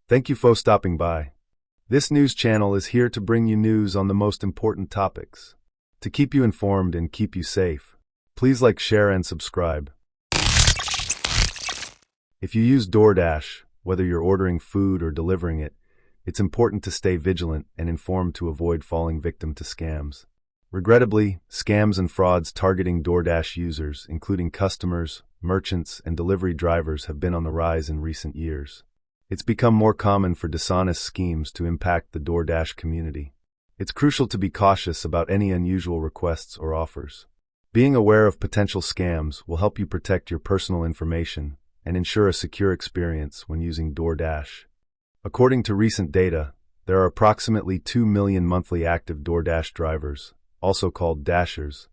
Thank you for stopping by. This news channel is here to bring you news on the most important topics. To keep you informed and keep you safe, please like, share, and subscribe. If you use Doordash, whether you're ordering food or delivering it, it's important to stay vigilant and informed to avoid falling victim to scams. Regrettably, scams and frauds targeting Doordash users, including customers, merchants, and delivery drivers, have been on the rise in recent years. It's become more common for dishonest schemes to impact the Doordash community. It's crucial to be cautious about any unusual requests or offers. Being aware of potential scams will help you protect your personal information and ensure a secure experience when using Doordash. According to recent data, there are approximately 2 million monthly active Doordash drivers, also called Dashers,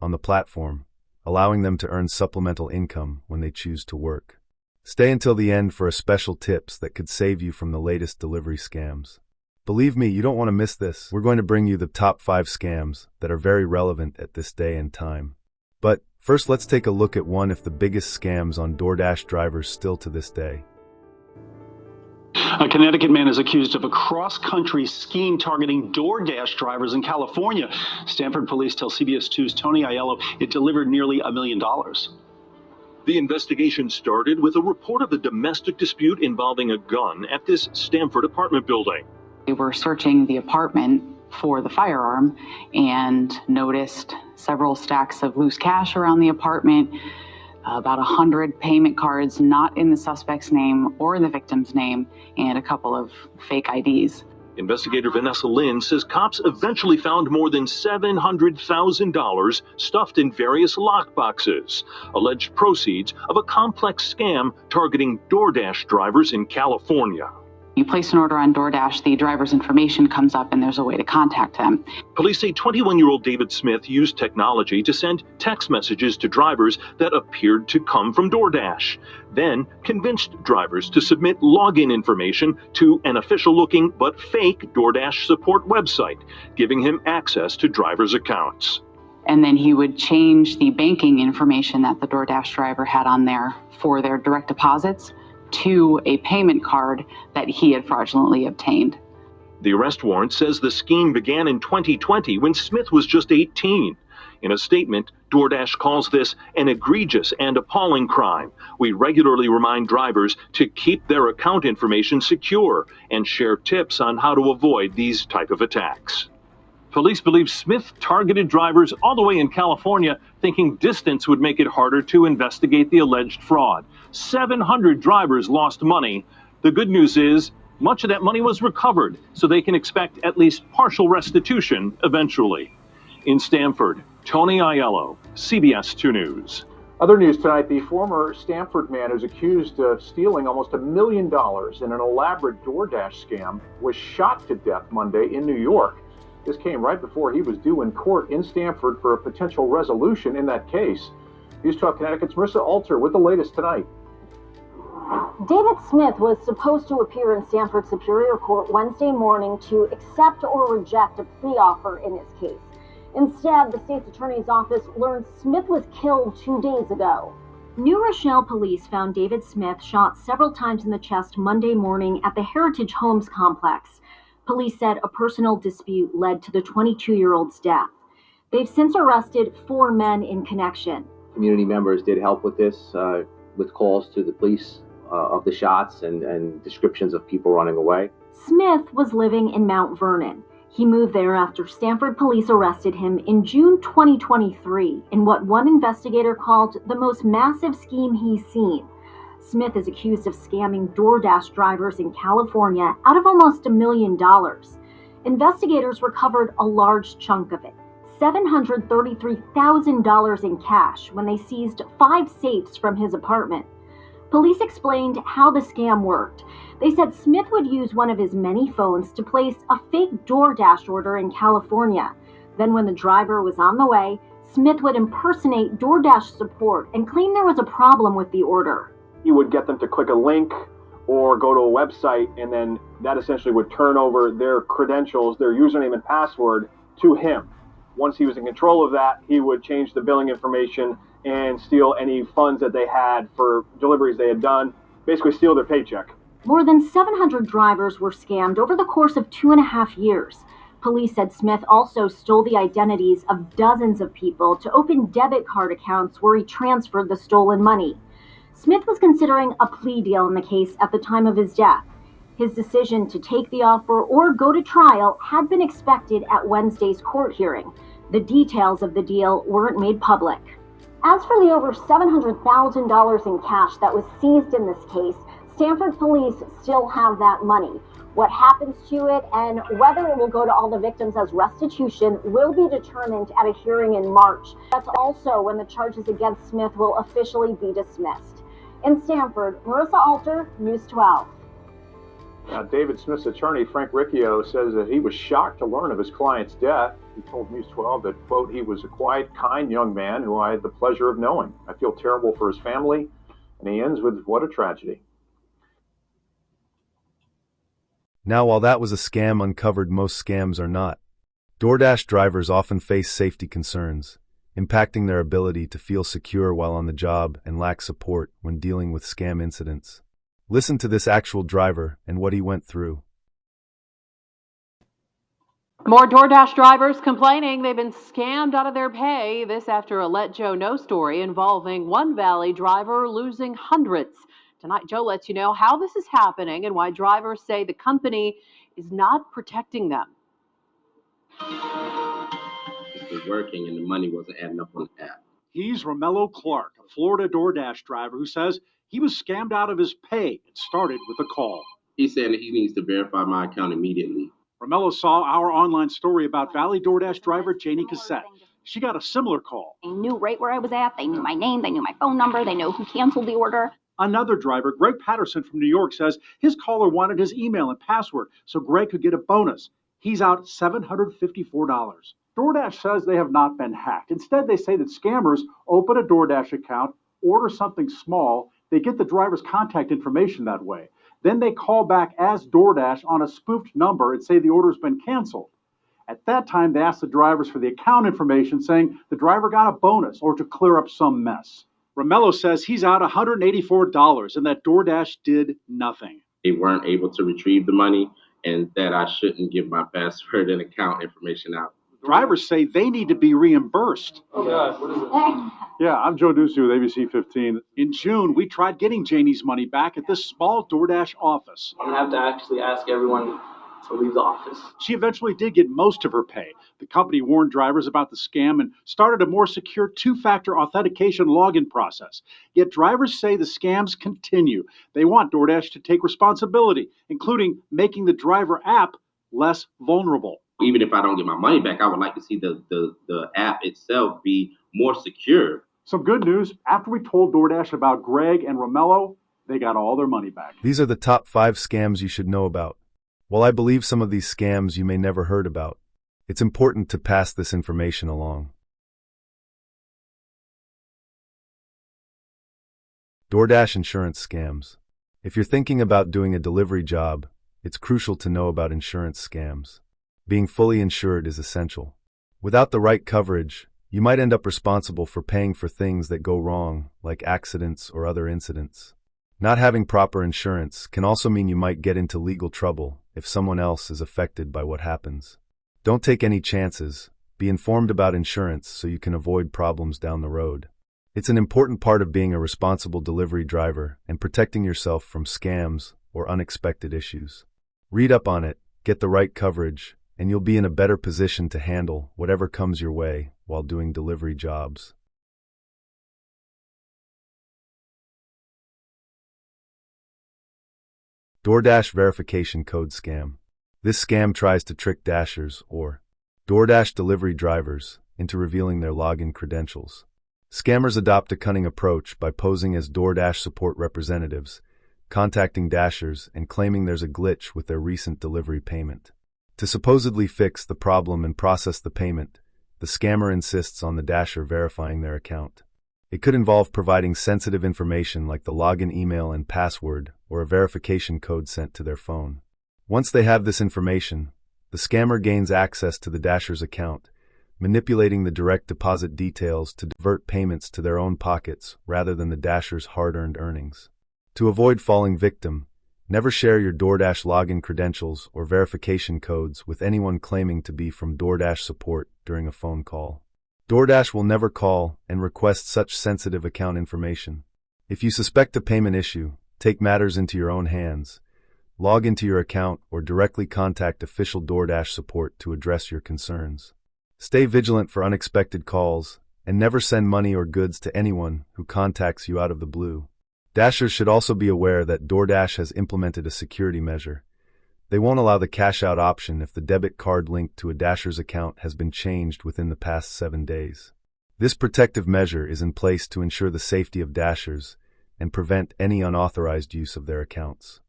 on the platform, allowing them to earn supplemental income when they choose to work. Stay until the end for special tips that could save you from the latest delivery scams. Believe me, you don't want to miss this. We're going to bring you the top 5 scams that are very relevant at this day and time. But first, let's take a look at one of the biggest scams on Doordash drivers still to this day. A Connecticut man is accused of a cross-country scheme targeting Doordash drivers in California. Stanford police tell CBS 2's Tony Aiello it delivered nearly $1 million. The investigation started with a report of a domestic dispute involving a gun at this Stanford apartment building. We were searching the apartment for the firearm and noticed several stacks of loose cash around the apartment, about 100 payment cards not in the suspect's name or in the victim's name, and a couple of fake IDs. Investigator Vanessa Lynn says cops eventually found more than $700,000 stuffed in various lockboxes, alleged proceeds of a complex scam targeting Doordash drivers in California. You place an order on Doordash, the driver's information comes up and there's a way to contact them. Police say 21-year-old David Smith used technology to send text messages to drivers that appeared to come from Doordash, then convinced drivers to submit login information to an official-looking but fake Doordash support website, giving him access to drivers' accounts. And then he would change the banking information that the Doordash driver had on there for their direct deposits to a payment card that he had fraudulently obtained. The arrest warrant says the scheme began in 2020 when Smith was just 18. In a statement, Doordash calls this an egregious and appalling crime. We regularly remind drivers to keep their account information secure and share tips on how to avoid these type of attacks. Police believe Smith targeted drivers all the way in California, thinking distance would make it harder to investigate the alleged fraud. 700 drivers lost money. The good news is much of that money was recovered, so they can expect at least partial restitution eventually. In Stanford, Tony Aiello, CBS 2 News. Other news tonight, the former Stanford man who's accused of stealing almost $1 million in an elaborate Doordash scam was shot to death Monday in New York. This came right before he was due in court in Stanford for a potential resolution in that case. News 12 Connecticut's Marissa Alter with the latest tonight. David Smith was supposed to appear in Stanford Superior Court Wednesday morning to accept or reject a plea offer in his case. Instead, the state's attorney's office learned Smith was killed 2 days ago. New Rochelle police found David Smith shot several times in the chest Monday morning at the Heritage Homes complex. Police said a personal dispute led to the 22-year-old's death. They've since arrested 4 men in connection. Community members did help with this, with calls to the police of the shots and descriptions of people running away. Smith was living in Mount Vernon. He moved there after Stanford police arrested him in June 2023 in what one investigator called the most massive scheme he's seen. Smith is accused of scamming Doordash drivers in California out of almost $1 million. Investigators recovered a large chunk of it, $733,000 in cash, when they seized 5 safes from his apartment. Police explained how the scam worked. They said Smith would use one of his many phones to place a fake Doordash order in California. Then when the driver was on the way, Smith would impersonate Doordash support and claim there was a problem with the order. He would get them to click a link or go to a website, and then that essentially would turn over their credentials, their username and password, to him. Once he was in control of that, he would change the billing information and steal any funds that they had for deliveries they had done, basically steal their paycheck. More than 700 drivers were scammed over the course of 2.5 years. Police said Smith also stole the identities of dozens of people to open debit card accounts where he transferred the stolen money. Smith was considering a plea deal in the case at the time of his death. His decision to take the offer or go to trial had been expected at Wednesday's court hearing. The details of the deal weren't made public. As for the over $700,000 in cash that was seized in this case, Stanford police still have that money. What happens to it and whether it will go to all the victims as restitution will be determined at a hearing in March. That's also when the charges against Smith will officially be dismissed. In Stanford, Marissa Alter, News 12. David Smith's attorney, Frank Riccio, says that he was shocked to learn of his client's death. He told News 12 that, quote, he was a quiet, kind young man who I had the pleasure of knowing. I feel terrible for his family. And he ends with, what a tragedy. Now, while that was a scam uncovered, most scams are not. DoorDash drivers often face safety concerns, impacting their ability to feel secure while on the job and lack support when dealing with scam incidents. Listen to this actual driver and what he went through. More DoorDash drivers complaining they've been scammed out of their pay. This after a Let Joe Know story involving one Valley driver losing hundreds. Tonight, Joe lets you know how this is happening and why drivers say the company is not protecting them. It was working and the money wasn't adding up on the app. He's Romello Clark, a Florida DoorDash driver who says he was scammed out of his pay. It started with a call. He's saying that he needs to verify my account immediately. Romello saw our online story about Valley DoorDash driver Janie Cassette. She got a similar call. They knew right where I was at. They knew my name. They knew my phone number. They know who canceled the order. Another driver, Greg Patterson from New York, says his caller wanted his email and password so Greg could get a bonus. He's out $754. DoorDash says they have not been hacked. Instead, they say that scammers open a DoorDash account, order something small, they get the driver's contact information that way. Then they call back as DoorDash on a spoofed number and say the order's been canceled. At that time, they ask the drivers for the account information, saying the driver got a bonus or to clear up some mess. Romello says he's out $184 and that DoorDash did nothing. They weren't able to retrieve the money and that I shouldn't give my password and account information out. Drivers say they need to be reimbursed. Oh, God, what is it? Yeah, I'm Joe Ducey with ABC 15. In June, we tried getting Janie's money back at this small DoorDash office. I'm going to have to actually ask everyone to leave the office. She eventually did get most of her pay. The company warned drivers about the scam and started a more secure two-factor authentication login process. Yet drivers say the scams continue. They want DoorDash to take responsibility, including making the driver app less vulnerable. Even if I don't get my money back, I would like to see the app itself be more secure. Some good news. After we told DoorDash about Greg and Romello, they got all their money back. These are the top 5 scams you should know about. While I believe some of these scams you may never heard about, it's important to pass this information along. DoorDash insurance scams. If you're thinking about doing a delivery job, it's crucial to know about insurance scams. Being fully insured is essential. Without the right coverage, you might end up responsible for paying for things that go wrong, like accidents or other incidents. Not having proper insurance can also mean you might get into legal trouble if someone else is affected by what happens. Don't take any chances. Be informed about insurance so you can avoid problems down the road. It's an important part of being a responsible delivery driver and protecting yourself from scams or unexpected issues. Read up on it, get the right coverage, and you'll be in a better position to handle whatever comes your way while doing delivery jobs. DoorDash verification code scam. This scam tries to trick Dashers, or DoorDash delivery drivers, into revealing their login credentials. Scammers adopt a cunning approach by posing as DoorDash support representatives, contacting Dashers and claiming there's a glitch with their recent delivery payment. To supposedly fix the problem and process the payment, the scammer insists on the Dasher verifying their account. It could involve providing sensitive information like the login email and password or a verification code sent to their phone. Once they have this information, the scammer gains access to the Dasher's account, manipulating the direct deposit details to divert payments to their own pockets rather than the Dasher's hard-earned earnings. To avoid falling victim, Never share your DoorDash login credentials or verification codes with anyone claiming to be from DoorDash support during a phone call. DoorDash will never call and request such sensitive account information. If you suspect a payment issue, take matters into your own hands. Log into your account or directly contact official DoorDash support to address your concerns. Stay vigilant for unexpected calls and never send money or goods to anyone who contacts you out of the blue. Dashers should also be aware that DoorDash has implemented a security measure. They won't allow the cash-out option if the debit card linked to a Dasher's account has been changed within the past 7 days. This protective measure is in place to ensure the safety of Dashers and prevent any unauthorized use of their accounts.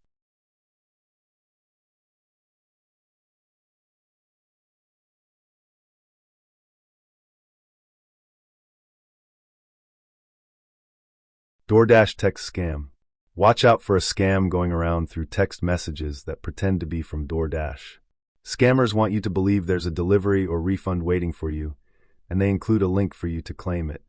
DoorDash text scam. Watch out for a scam going around through text messages that pretend to be from DoorDash. Scammers want you to believe there's a delivery or refund waiting for you, and they include a link for you to claim it.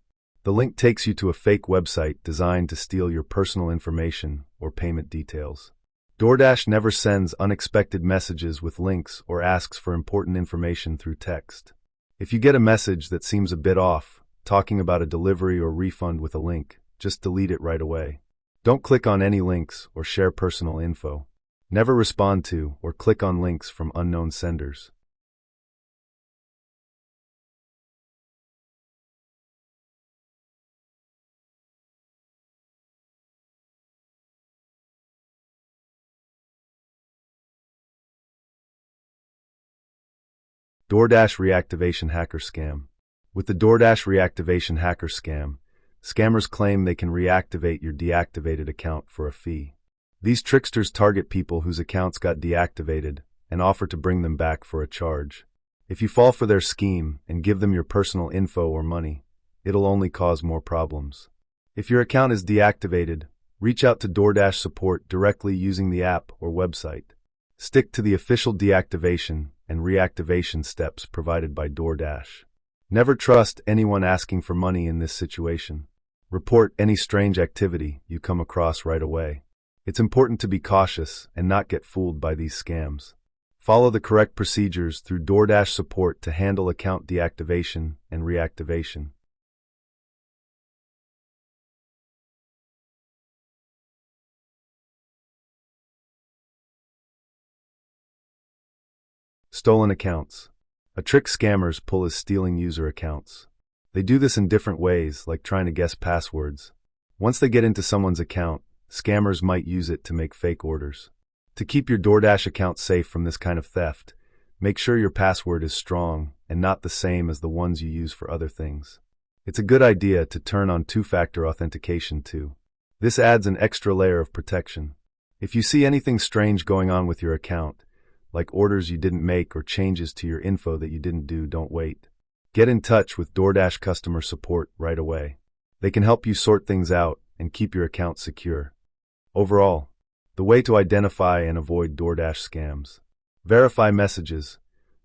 The link takes you to a fake website designed to steal your personal information or payment details. DoorDash never sends unexpected messages with links or asks for important information through text. If you get a message that seems a bit off, talking about a delivery or refund with a link, just delete it right away. Don't click on any links or share personal info. Never respond to or click on links from unknown senders. DoorDash reactivation hacker scam. With the DoorDash reactivation hacker scam, scammers claim they can reactivate your deactivated account for a fee. These tricksters target people whose accounts got deactivated and offer to bring them back for a charge. If you fall for their scheme and give them your personal info or money, it'll only cause more problems. If your account is deactivated, reach out to DoorDash support directly using the app or website. Stick to the official deactivation and reactivation steps provided by DoorDash. Never trust anyone asking for money in this situation. Report any strange activity you come across right away. It's important to be cautious and not get fooled by these scams. Follow the correct procedures through DoorDash support to handle account deactivation and reactivation. Stolen accounts. A trick scammers pull is stealing user accounts. They do this in different ways, like trying to guess passwords. Once they get into someone's account, scammers might use it to make fake orders. To keep your DoorDash account safe from this kind of theft, make sure your password is strong and not the same as the ones you use for other things. It's a good idea to turn on two-factor authentication too. This adds an extra layer of protection. If you see anything strange going on with your account, like orders you didn't make or changes to your info that you didn't do, don't wait. Get in touch with DoorDash customer support right away. They can help you sort things out and keep your account secure. Overall, the way to identify and avoid DoorDash scams. Verify messages.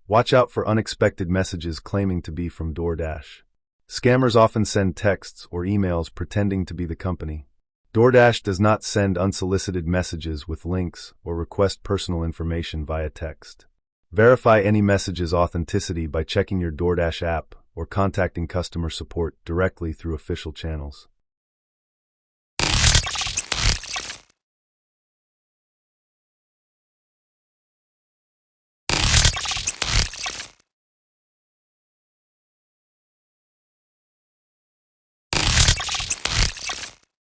Watch out for unexpected messages claiming to be from DoorDash. Scammers often send texts or emails pretending to be the company. DoorDash does not send unsolicited messages with links or request personal information via text. Verify any message's authenticity by checking your DoorDash app or contacting customer support directly through official channels.